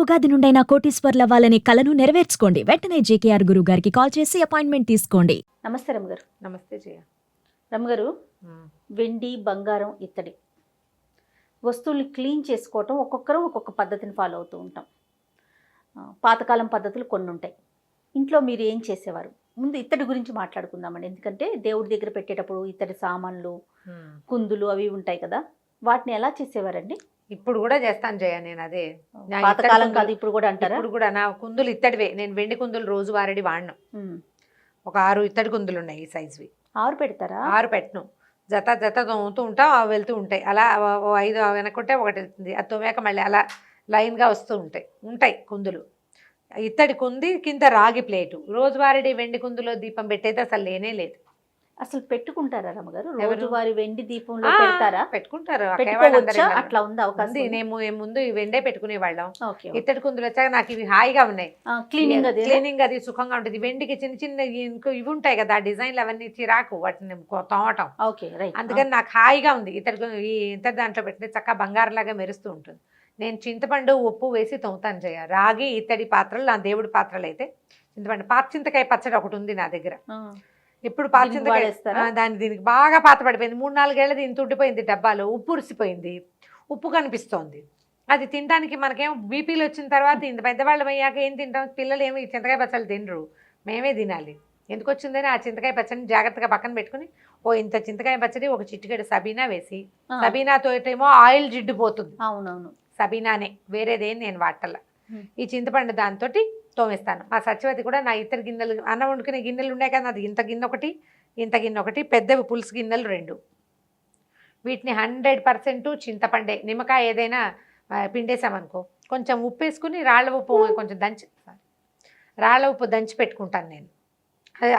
ఉగాది నుండైనా కోటీశ్వర్లవ్వాలనే కలను నెరవేర్చుకోండి. వెంటనే జేకేఆర్ గురువు గారికి కాల్ చేసి అపాయింట్మెంట్ తీసుకోండి. నమస్తే రమ్మగారు. నమస్తే జయ. రమ్మగారు, వెండి, బంగారం, ఇత్తడి వస్తువుల్ని క్లీన్ చేసుకోవటం ఒక్కొక్కరం ఒక్కొక్క పద్ధతిని ఫాలో అవుతూ ఉంటాం. పాతకాలం పద్ధతులు కొన్ని ఉంటాయి. ఇంట్లో మీరు ఏం చేసేవారు? ముందు ఇత్తడి గురించి మాట్లాడుకుందామండి. ఎందుకంటే దేవుడి దగ్గర పెట్టేటప్పుడు ఇత్తడి సామాన్లు, కుందులు అవి ఉంటాయి కదా, వాటిని ఎలా చేసేవారండి? ఇప్పుడు కూడా చేస్తాను జయ. నేను అదే పాతకాలం కాదు, ఇప్పుడు కూడా అంటారా? ఇప్పుడు కూడా నా కుందులు ఇత్తడివే. నేను వెండి కుందులు రోజు వారడి వాడను. ఒక 6 ఇత్తడి కుందులు ఉన్నాయి ఈ సైజువి. 6 పెడతారా? 6 పెట్టను. జత జత తోముతూ ఉంటా, వెళ్తూ ఉంటాయి. అలా 5 వెనకుంటే ఒకటి వెళ్తుంది. అది తోమాక మళ్ళీ అలా లైన్గా వస్తూ ఉంటాయి కుందులు. ఇత్తడి కుంది కింద రాగి ప్లేటు. రోజువారీ వెండి కుందులో దీపం పెట్టేది అసలు లేనే లేదు. అసలు పెట్టుకుంటారా రమ్మగారు? రోజువారీ వెండి దీపంలో పెడతారా? పెట్టుకుంటారు. అట్లా ఉంది అవకాశం? నేను ముందు ఈ వెండే పెట్టుకునేవాళ్ళం. ఇత్తడి కుందులు వచ్చాక నాకు ఇవి హాయిగా ఉన్నాయి. క్లీనింగ్ అది సుఖంగా ఉంటుంది. వెండికి చిన్న చిన్న ఇవి ఉంటాయి కదా, డిజైన్లు అవన్నీ చిరాకు వాటిని తోమటం. అందుకని నాకు హాయిగా ఉంది. ఇత్తడి దాంట్లో పెట్టిన చక్కగా బంగారంలాగా మెరుస్తూ ఉంటుంది. నేను చింతపండు, ఉప్పు వేసి తోముతాను జయ. రాగి ఇత్తడి పాత్రలు నా దేవుడి పాత్రలు అయితే చింతపండు. పాత చింతకాయ పచ్చడి ఒకటి ఉంది నా దగ్గర. ఇప్పుడు పాత చింతకాయ దీనికి బాగా పాత పడిపోయింది. 3-4 ఏళ్ళది ఇంత ఉండిపోయింది డబ్బాలో. ఉప్పు ఉరిసిపోయింది, ఉప్పు కనిపిస్తోంది. అది తినడానికి మనకేం బీపీలు వచ్చిన తర్వాత ఇంత పెద్దవాళ్ళం అయ్యాక ఏం తింటాం? పిల్లలు ఏమి చింతకాయ పచ్చళ్ళు తినరు, మేమే తినాలి. ఎందుకు వచ్చిందని ఆ చింతకాయ పచ్చడిని జాగ్రత్తగా పక్కన పెట్టుకుని ఇంత చింతకాయ పచ్చడి, ఒక చిటికెడు సబీనా వేసి, సబీనాతో ఏమో ఆయిల్ జిడ్డు పోతుంది. అవునవును, సబీనానే, వేరేదేం నేను వాటల. ఈ చింతపండు దాంతో తోమేస్తాను. మా సత్యవతి కూడా నా ఇద్దరు గిన్నెలు, అన్నం వండుకునే గిన్నెలు ఉన్నాయి కదా, అది ఇంత గిన్నె ఒకటి, ఇంత గిన్నె ఒకటి, పెద్దవి పులుసు గిన్నెలు 2. వీటిని 100% చింతపండే. నిమ్మకాయ ఏదైనా పిండేసామనుకో, కొంచెం ఉప్పు వేసుకుని రాళ్ళ ఉప్పు కొంచెం రాళ్ళ ఉప్పు దంచి పెట్టుకుంటాను నేను.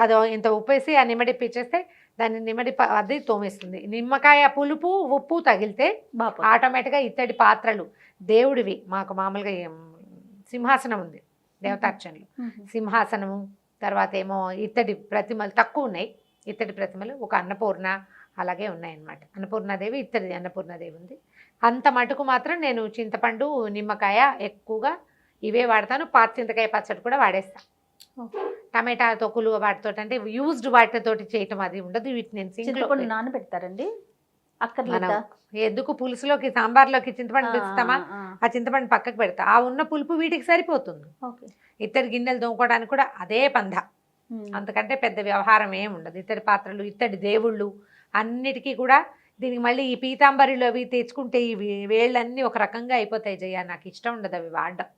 అది ఇంత ఉప్పు వేసి ఆ నిమ్మడిప్పి ఇచ్చేస్తే దాన్ని నిమ్మడిప్ప అది తోమేస్తుంది. నిమ్మకాయ పులుపు, ఉప్పు తగిలితే ఆటోమేటిక్గా ఇత్తడి పాత్రలు దేవుడివి. మాకు మామూలుగా సింహాసనం ఉంది, దేవతార్చనలు, సింహాసనము. తర్వాత ఏమో ఇత్తడి ప్రతిమలు తక్కువ ఉన్నాయి. ఇత్తడి ప్రతిమలు ఒక అన్నపూర్ణ అలాగే ఉన్నాయన్నమాట. అన్నపూర్ణాదేవి ఇత్తడి అన్నపూర్ణాదేవి ఉంది. అంత మటుకు మాత్రం నేను చింతపండు, నిమ్మకాయ ఎక్కువగా ఇవే వాడతాను. పాత చింతకాయ పచ్చడి కూడా వాడేస్తాను. టమాటా తొక్కులు వాటితో, అంటే యూజ్డ్ వాటితోటి చేయటం అది ఉండదు. వీటిని నేను సింగిల్ నానబెడతారండి. ఎందుకు పులుసులోకి, సాంబార్లోకి చింతపండు తెస్తామా, ఆ చింతపండు పక్కకు పెడతా. ఆ ఉన్న పులుపు వీటికి సరిపోతుంది. ఇత్తడి గిన్నెలు తోముకోవడానికి కూడా అదే పంధ. అంతకంటే పెద్ద వ్యవహారం ఏమి ఉండదు. ఇత్తడి పాత్రలు, ఇత్తడి దేవుళ్ళు అన్నిటికీ కూడా. దీనికి మళ్ళీ ఈ పీతాంబరిలో అవి తెచ్చుకుంటే ఇవి వేళ్ళన్నీ ఒక రకంగా అయిపోతాయి జయ. నాకు ఇష్టం ఉండదు అవి వాడడం.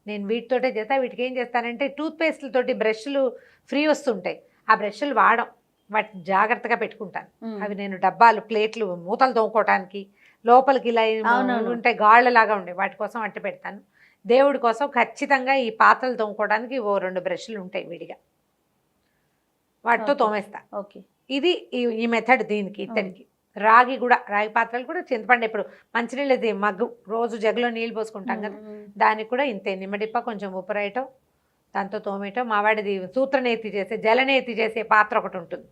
నేను వీటితోటే చేస్తా. వీటికి ఏం చేస్తానంటే టూత్పేస్ట్లతోటి బ్రష్లు ఫ్రీ వస్తుంటాయి, ఆ బ్రష్లు వాడడం, వాటిని జాగ్రత్తగా పెట్టుకుంటాను. అవి నేను డబ్బాలు, ప్లేట్లు, మూతలు తోముకోవటానికి, లోపలికి ఇలా ఉంటాయి గాళ్ళలాగా ఉండే వాటి కోసం అట్ట పెడతాను. దేవుడి కోసం ఖచ్చితంగా ఈ పాత్రలు తోముకోవడానికి 2 బ్రష్లు ఉంటాయి విడిగా, వాటితో తోమేస్తా. ఇది ఈ మెథడ్ దీనికి. ఇత్తడికి రాగి కూడా, రాగి పాత్రలు కూడా చింతపండు, ఇప్పుడు మంచినీళ్ళది మగ్గు రోజు జగ్గులో నీళ్ళు పోసుకుంటాం కదా, దానికి కూడా ఇంతే. నిమ్మడిప్ప, కొంచెం ఉప్పు రాయటం, దాంతో తోమేయటం. మావాడిది సూత్రనేతి చేసే, జలనేతి చేసే పాత్ర ఒకటి ఉంటుంది,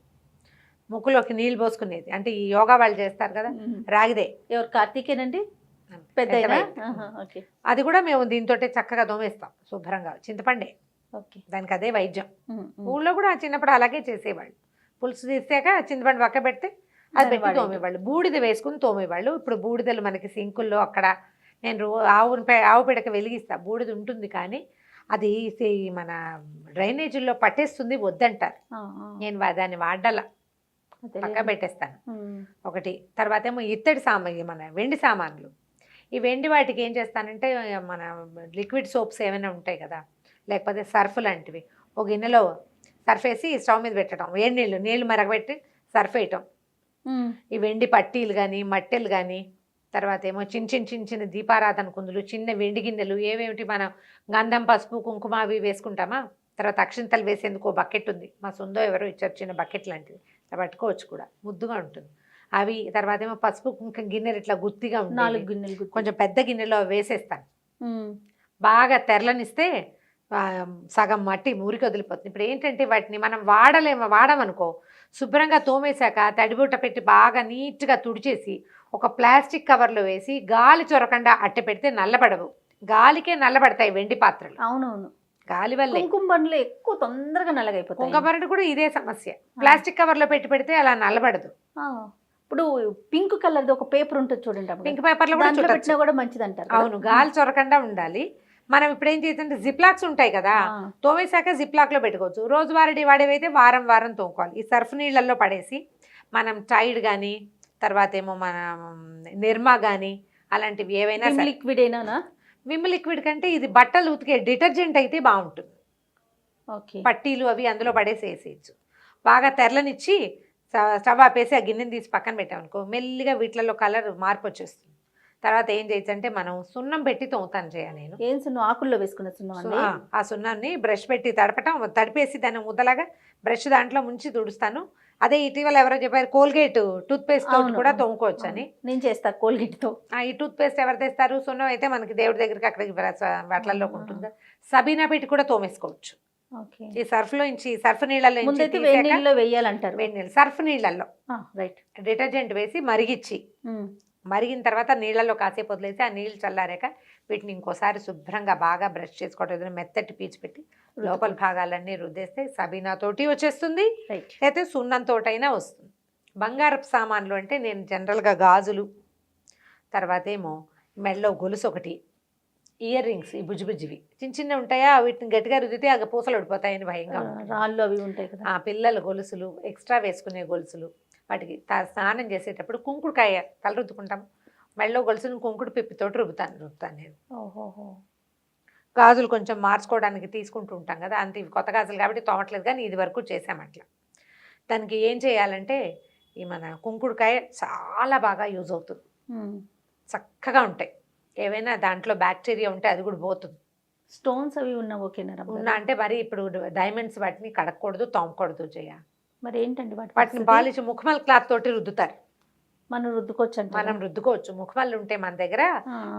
ముక్కులోకి నీళ్ళు పోసుకునేది. అంటే ఈ యోగా వాళ్ళు చేస్తారు కదా, రాగిదే. ఎవరు? కార్తీకేనండి, పెద్ద. అది కూడా మేము దీంతో చక్కగా తోమేస్తాం శుభ్రంగా. చింతపండే దానికి అదే వైద్యం. ఊళ్ళో కూడా చిన్నప్పుడు అలాగే చేసేవాళ్ళు. పులుసు తీసాక చింతపండు పక్క పెడితే అది పెట్టి తోమేవాళ్ళు. బూడిద వేసుకుని తోమేవాళ్ళు. ఇప్పుడు బూడిదలు మనకి సింకుల్లో అక్కడ, నేను ఆవు పిడక వెలిగిస్తా, బూడిద ఉంటుంది కానీ అది మన డ్రైనేజీల్లో పట్టేస్తుంది, వద్దంటారు. నేను దాన్ని వాడాల, పక్క పెట్టేస్తాను ఒకటి. తర్వాత ఏమో ఇత్తడి సామాన్లు, మన వెండి సామాన్లు. ఈ వెండి వాటికి ఏం చేస్తానంటే, మన లిక్విడ్ సోప్స్ ఏమైనా ఉంటాయి కదా, లేకపోతే సర్ఫ్ లాంటివి, ఒక గిన్నెలో సర్ఫ్ వేసి స్టవ్ మీద పెట్టడం, వేడి నీళ్ళు మరగబెట్టి సర్ఫ్ వేయటం. ఈ వెండి పట్టీలు కానీ, మట్టెలు కానీ, తర్వాత ఏమో చిన్న దీపారాధన కుందులు, చిన్న వెండి గిన్నెలు, ఏవేమిటి మనం గంధం, పసుపు, కుంకుమ అవి వేసుకుంటామా. తర్వాత అక్షింతలు వేసేందుకు ఒక బకెట్ ఉంది, మా సొందో ఎవరో ఇచ్చారు, చిన్న బకెట్ లాంటిది, పట్టుకోవచ్చు కూడా, ముద్దుగా ఉంటుంది అవి. తర్వాత ఏమో పసుపు, కుంకుమ గిన్నెలు ఇట్లా గుత్తిగా ఉంటాయి, 4 గిన్నెలు, కొంచెం పెద్ద గిన్నెలో వేసేస్తాను. బాగా తెరలనిస్తే సగం మట్టి మురికి వదిలిపోతుంది. ఇప్పుడు ఏంటంటే వాటిని మనం వాడమనుకో, శుభ్రంగా తోమేశాక తడిబుట్ట పెట్టి బాగా నీట్గా తుడిచేసి ఒక ప్లాస్టిక్ కవర్లో వేసి గాలి చొరకుండా అట్టె పెడితే నల్లబడవు. గాలికే నల్లబడతాయి వెండి పాత్రలు, అవునవును. గాలి వల్లే. కుంకుమ బండ్లు ఎక్కువ తొందరగా నల్లగైపోతాయి. కుంకబరడు కూడా ఇదే సమస్య, ప్లాస్టిక్ కవర్ లో పెట్టి పెడితే అలా నల్లబడదు. ఆ, ఇప్పుడు పింక్ కలర్ ఒక పేపర్ ఉంటుంది చూడండి, అప్పుడు పింక్ పేపర్ లో కూడా దాంట్లో చుట్టొచ్చు. పెట్టినా కూడా మంచిది అంటారు కదా. అవును, గాలి చొరకుండా ఉండాలి. మనం ఇప్పుడు ఏం చేద్దంటే జిప్లాక్స్ ఉంటాయి కదా, ఆ, తోమేశాక జిప్లాక్ లో పెట్టుకోవచ్చు. రోజువారీ వాడేవైతే వారం వారం తోముకోవాలి. ఈ సర్ఫ్ నీళ్ళల్లో పడేసి మనం టైడ్ కానీ, తర్వాత ఏమో మన నిర్మా కానీ, అలాంటివి ఏవైనా విమ్ లిక్విడ్ ఏనా? విమ్ లిక్విడ్ కంటే ఇది బట్టలు ఉతికే డిటర్జెంట్ అయితే బాగుంటుంది. ఓకే. పట్టీలు అవి అందులో పడేసి వేసేయచ్చు. బాగా తెరలనిచ్చి స్టవ్ ఆపేసి ఆ గిన్నెని తీసి పక్కన పెట్టామనుకో, మెల్లిగా వీటిలలో కలర్ మార్పు వచ్చేస్తుంది. తర్వాత ఏం చేయొచ్చు అంటే మనం సున్నం పెట్టి తోముతాను నేను. ఏం సున్నం? ఆకుల్లో వేసుకున్న సున్నం అండి. ఆ సున్నాన్ని బ్రష్ పెట్టి తడిపేసి దాన్ని ముద్దలాగా బ్రష్ దాంట్లో ముంచి తుడుస్తాను. అదే ఇటీవల ఎవరో చెప్పారు కోల్గేట్ టూత్ పేస్ట్ తోటి కూడా తోముకోవచ్చు అని. నేను చేస్తా కోల్గేట్ తో. ఈ టూత్ పేస్ట్ ఎవరు తెస్తారు? సున్నం అయితే మనకి దేవుడి దగ్గరికి అక్కడికి వాటిల్లో ఉంటుందా, సబీనా పెట్టి కూడా తోమేసుకోవచ్చు. ఓకే. ఈ సర్ఫ్ లో నుంచి, సర్ఫ్ నీళ్ళలో ముందైతే వేడి నీళ్ళలో వేయాలంటారు. వేడి నీళ్ళు, సర్ఫ్ నీళ్ళల్లో రైట్, డిటర్జెంట్ వేసి మరిగిచ్చి, మరిగిన తర్వాత నీళ్ళలో కాసేపు వదిలేసి ఆ నీళ్ళు చల్లారాక వీటిని ఇంకోసారి శుభ్రంగా బాగా బ్రష్ చేసుకోవటం, ఏదైనా మెత్తటి పీచు పెట్టి లోపల భాగాలన్నీ రుద్దేస్తే సబీనా తోటి వచ్చేస్తుంది, అయితే సున్నంతోటైనా వస్తుంది. బంగారపు సామాన్లు అంటే నేను జనరల్గా గాజులు, తర్వాత ఏమో మెడలో గొలుసు ఒకటి, ఇయర్ రింగ్స్, ఈ బుజ్జిబుజ్జివి చిన్న చిన్న ఉంటాయా, వీటిని గట్టిగా రుద్దితే ఆ పూసలు ఉడిపోతాయని భయంగా ఉంటుంది. రాళ్ళు అవి ఉంటాయి కదా. పిల్లల గొలుసులు, ఎక్స్ట్రా వేసుకునే గొలుసులు, వాటికి స్నానం చేసేటప్పుడు కుంకుడుకాయ తల రుద్దుకుంటాం, మెడలో గొలుసుని కుంకుడు పిప్పితోటి రుబ్బుతాను నేను. ఓహోహో. గాజులు కొంచెం మార్చుకోవడానికి తీసుకుంటూ ఉంటాం కదా, అంత ఇవి కొత్త గాజులు కాబట్టి తోమట్లేదు, కానీ ఇది వరకు చేసామట్లా. దానికి ఏం చేయాలంటే ఈ మన కుంకుడుకాయ చాలా బాగా యూజ్ అవుతుంది, చక్కగా ఉంటాయి. ఏవైనా దాంట్లో బ్యాక్టీరియా ఉంటే అది కూడా పోతుంది. స్టోన్స్ అవి ఉన్నా ఓకేనా? ఉన్నా అంటే మరి ఇప్పుడు డైమండ్స్ వాటిని కడగకూడదు, తోమకూడదు చేయ. మరి ఏంటండి వాటిని పాలిష్ ముఖమల్ క్లాత్ తోటి రుద్దుతారు. మనం రుద్దుకోవచ్చు అంటే? మనం రుద్దుకోవచ్చు, ముఖమల్లు ఉంటే మన దగ్గర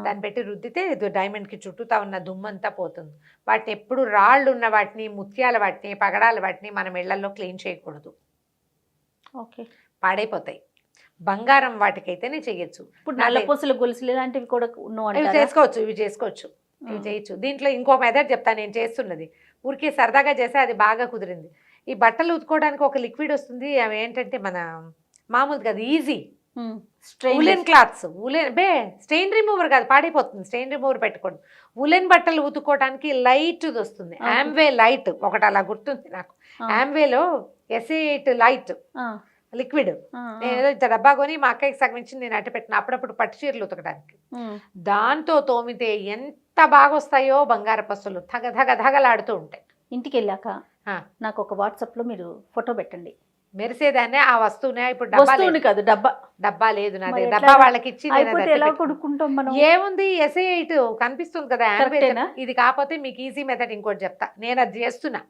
దాన్ని పెట్టి రుద్దితే డైమండ్ కి చుట్టూతా ఉన్న దుమ్మంతా పోతుంది. వాటిని ఎప్పుడు రాళ్ళు ఉన్న వాటిని, ముత్యాల వాటిని, పగడాల వాటిని మనం ఇళ్లలో క్లీన్ చేయకూడదు, ఓకే, పాడైపోతాయి. బంగారం వాటికైతేనే చెయ్యొచ్చు. ఇప్పుడు నల్లపూసల గొలుసులు ఇలాంటివి కూడా ఇవి చేసుకోవచ్చు, ఇవి చేసుకోవచ్చు, ఇవి చేయొచ్చు. దీంట్లో ఇంకో మెథడ్ చెప్తాను నేను చేస్తున్నది, ఊరికే సరదాగా చేస్తే అది బాగా కుదిరింది. ఈ బట్టలు ఉతుకోవడానికి ఒక లిక్విడ్ వస్తుంది, అవి ఏంటంటే మన మామూలు కాదు, easy woollen clothes, strain remover కాదు, పాడైపోతుంది, స్టెయిన్ రిమూవర్ పెట్టుకోండి. ఉలెన్ బట్టలు ఉతుక్కోవడానికి లైట్ వస్తుంది, ఆమ్వే లైట్ ఒకటి అలా గుర్తుంది నాకు. ఆమ్వేలో SA8 లైట్ లిక్విడ్, నేను ఏదో ఇంత డబ్బా కొని మా అక్కకి సగం ఇచ్చి నేను అట్ట పెట్టిన, అప్పుడప్పుడు పట్టు చీరలు ఉతకడానికి. దాంతో తోమితే ఎంత బాగా వస్తాయో బంగారు పసులు, ధగలాడుతూ ఉంటాయి. ఇంటికి వెళ్ళాక నాకు ఒక వాట్సాప్ లో మీరు ఫోటో పెట్టండి. మెరిసేదాన్ని ఆ వస్తువునే. ఇప్పుడు కాదు, డబ్బా లేదు నాది, డబ్బా వాళ్ళకి ఇచ్చి ఎలా కొనుక్కుంటాం మనం? ఏముంది, SA8 కనిపిస్తుంది కదా, ఇది కాకపోతే మీకు ఈజీ మెథడ్ ఇంకోటి చెప్తా, నేను అది చేస్తున్నా.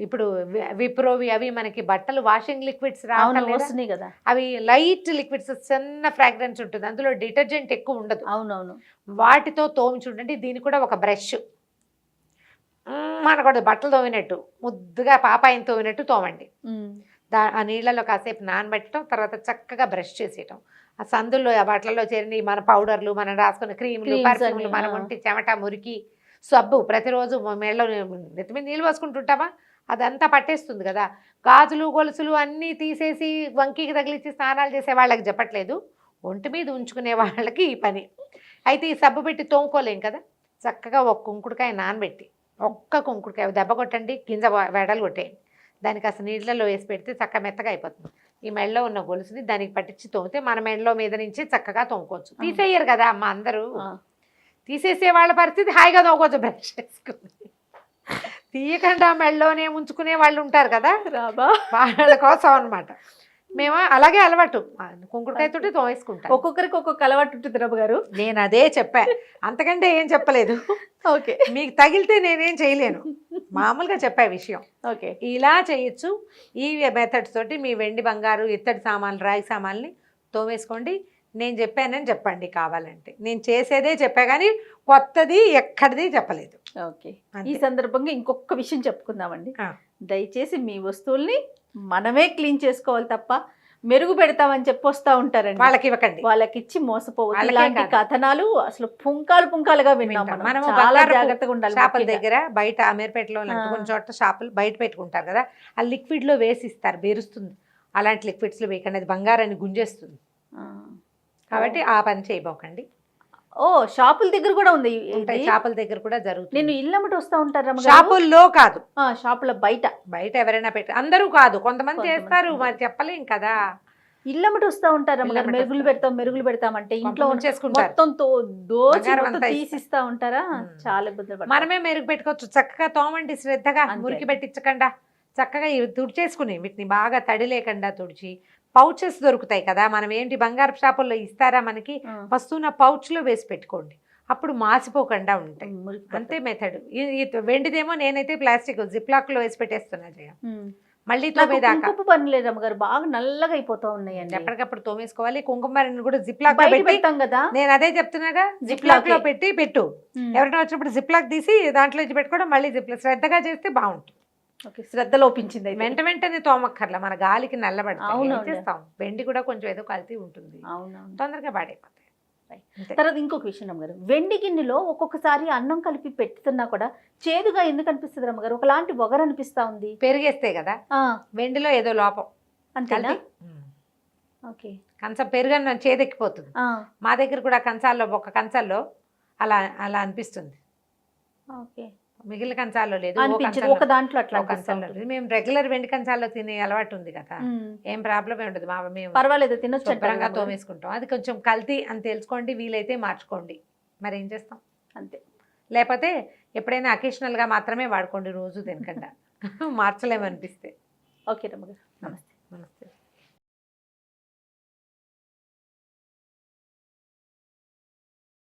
ఇప్పుడు విప్రోవి అవి మనకి బట్టలు వాషింగ్ లిక్విడ్స్ రావట్లేదు కదా, అవి లైట్ లిక్విడ్స్, చిన్న ఫ్రాగ్రెన్స్ ఉంటుంది, అందులో డిటర్జెంట్ ఎక్కువ ఉండదు. అవునవును. వాటితో తోమి చూడండి. దీని కూడా ఒక బ్రష్ మనకూడదు, బట్టలు తోమినట్టు ముద్దుగా పాపాయిని తోమినట్టు తోమండి. ఆ నీళ్ళలో కాసేపు నానబెట్టడం, తర్వాత చక్కగా బ్రష్ చేసేయటం. ఆ సందుల్లో వాటిల్లో చేరిన మన పౌడర్లు, మనం రాసుకున్న క్రీములు, పర్ఫ్యూమ్లు, మన ఒంటి చెమట, మురికి, సబ్బు ప్రతిరోజు మెడలో నెత్తి మీద నీళ్ళు పోసుకుంటుంటామా, అదంతా పట్టేస్తుంది కదా. గాజులు గొలుసులు అన్నీ తీసేసి వంకీకి తగిలించి స్నానాలు చేసే వాళ్ళకి చెప్పట్లేదు, ఒంటి మీద ఉంచుకునే వాళ్ళకి ఈ పని. అయితే ఈ సబ్బు పెట్టి తోముకోలేం కదా, చక్కగా ఒక కుంకుడుకాయ నానబెట్టి, ఒక్క కుంకుడుకాయ దెబ్బ కొట్టండి, గింజ వెడలు కొట్టేయండి, దానికి అసలు నీళ్ళలో వేసి పెడితే చక్క మెత్తగా అయిపోతుంది. ఈ మెడలో ఉన్న గొలుసుని దానికి పట్టించి తోమితే మన మెడలో మీద నుంచి చక్కగా తోముకోవచ్చు. తీసేయరు కదా అమ్మ అందరూ, తీసేసే వాళ్ళ పరిస్థితి హాయిగా తోముకోవచ్చు బ్రష్ చేసుకుని. తీయకుండా మెడలోనే ఉంచుకునే వాళ్ళు ఉంటారు కదా, వాళ్ళ కోసం అనమాట. మేము అలాగే అలవాటు, కుంకుడుకాయతోటి తోమేసుకుంటాం. ఒక్కొక్కరికి ఒక్కొక్క అలవాటు ఉంటుంది రాబు గారు. నేను అదే చెప్పా, అంతకంటే ఏం చెప్పలేదు. ఓకే, మీకు తగిలితే నేనేం చేయలేను, మామూలుగా చెప్పే విషయం. ఓకే, ఇలా చేయొచ్చు. ఈ మెథడ్స్ తోటి మీ వెండి, బంగారు, ఇత్తడి సామాన్లు, రాగి సామాన్లు తోమేసుకోండి. నేను చెప్పానని చెప్పండి కావాలంటే, నేను చేసేదే చెప్పా కానీ కొత్తది ఎక్కడిది చెప్పలేదు. ఓకే, ఈ సందర్భంగా ఇంకొక విషయం చెప్పుకుందామండి. దయచేసి మీ వస్తువుల్ని మనమే క్లీన్ చేసుకోవాలి తప్ప మెరుగు పెడతామని చెప్పి వస్తా ఉంటారండి. వాళ్ళకి ఇవ్వకండి. వాళ్ళకి ఇచ్చి మోసపోవద్దు. వాళ్ళకే ఇలాంటి కాదు. కథనాలు అసలు పుంకాలుగా విన్నాం వింటాం. మనం. మనము చాలా బంగారపు జాగ్రత్తగా ఉండాలి. షాపుల ముఖ్యంగా. దగ్గర బయట అమీర్పేటలో కొన్ని చోట్ల షాపులు బయట పెట్టుకుంటారు కదా, ఆ లిక్విడ్ లో వేసి ఇస్తారు, బెరుస్తుంది. అలాంటి లిక్విడ్స్ లో వేయకండి, అది బంగారాన్ని గుంజేస్తుంది. ఆ. కాబట్టి ఆ పని చేయబోకండి. ఓ షాపుల దగ్గర కూడా ఉంది ఉంటాయి, ఇది. షాపుల దగ్గర కూడా జరుగుతుంది. నేను ఇల్లమ్మటి వస్తా ఉంటారు రమ్మగారు. షాపుల్లో కాదు, షాపుల బయట బయట ఎవరైనా పెట్టి, అందరూ కాదు, కొంతమంది చేస్తారు, మరి చెప్పలేం కదా. ఇల్లమ్మటి వస్తా ఉంటారు రమ్మగారు. ఇల్లమ్మటి మెరుగులు పెడతామంటే ఇంట్లో చేసుకుంటారు, మొత్తం దోచి బంగారం మొత్తం అంతా తీసిస్తా ఉంటారా. చాలా ఇబ్బందులు పడతారు. మనమే మెరుగు పెట్టుకోవచ్చు. చక్కగా తోమండి శ్రద్ధగా, అంతే. మురికి పెట్టించకుండా చక్కగా ఇవి తుడిచేసుకుని వీటిని బాగా తడి లేకుండా తుడిచి, పౌచెస్ దొరుకుతాయి కదా, మనం ఏంటి బంగారు షాపుల్లో ఇస్తారా మనకి, వస్తువున పౌచ్లో వేసి పెట్టుకోండి, అప్పుడు మాసిపోకుండా ఉంటాయి. అంతే మెథడ్. వెండిదేమో నేనైతే ప్లాస్టిక్ జిప్లాక్ లో వేసి పెట్టేస్తున్నా జయ, మళ్ళీ తోమేదాకా. కుంకుమ పని లేదు రమ్మగారు, బాగా నల్లగా అయిపోతా ఉన్నాయండి. ఎప్పటికప్పుడు తోమేసుకోవాలి. కుంకుమారిని కూడా జిప్లాక్ లో బయట పెట్టి, పెడతాం కదా. నేను అదే చెప్తున్నాగా, జిప్లాక్ లో పెట్టి పెట్టు. ఎవరైనా వచ్చినప్పుడు జిప్లాక్ తీసి దాంట్లో ఇచ్చి పెట్టుకోవడం, మళ్ళీ జిప్లాక్ శ్రద్ధగా చేస్తే బాగుంటుంది. ఓకే, శ్రద్ధ లోపించింది. వెంటనే తోమక్కర్లా, మన గాలికి నల్లబడతాం. అవును. చేస్తాం, వెండి కూడా కొంచెం ఏదో కల్తీ ఉంటుంది, అవునవును. తొందరగా పాడైపోతాయి. అంతే. తర్వాత ఇంకొక విషయం రమ్మగారు, వెండి గిన్నెలో ఒక్కొక్కసారి అన్నం కలిపి పెట్టుతున్నా కూడా చేదుగా ఎందుకు అనిపిస్తుంది రమ్మగారు? ఒకలాంటి పొగరు అనిపిస్తా ఉంది. పెరిగేస్తే కదా, వెండిలో ఏదో లోపం. అంతేనా? కల్తీ. ఓకే. కంచం పెరుగన్న చేదెక్కిపోతుంది. మా దగ్గర కూడా కంచాల్లో, ఒక కంచాల్లో అలా అలా అనిపిస్తుంది. ఓకే. మిగిలిన కంచాల్లో లేదు, అనిపించదు, ఒక దాంట్లో అట్లా ఒక కంచాల్లో లేదు. మేము రెగ్యులర్ వెండి కంచాల్లో తినే అలవాటు ఉంది కదా, ఏం ప్రాబ్లం ఉండదు. మేము పర్వాలేదు, తినొచ్చు, శుభ్రంగా తోమేసుకుంటాం. అది కొంచెం కల్తీ అని తెలుసుకోండి, వీలైతే మార్చుకోండి, మరి ఏం చేస్తాం. అంతే. లేకపోతే ఎప్పుడైనా అకేషనల్గా మాత్రమే వాడుకోండి, రోజు తినకుండా. మార్చలేమనిపిస్తే. ఓకే రమ్మగారు, నమస్తే.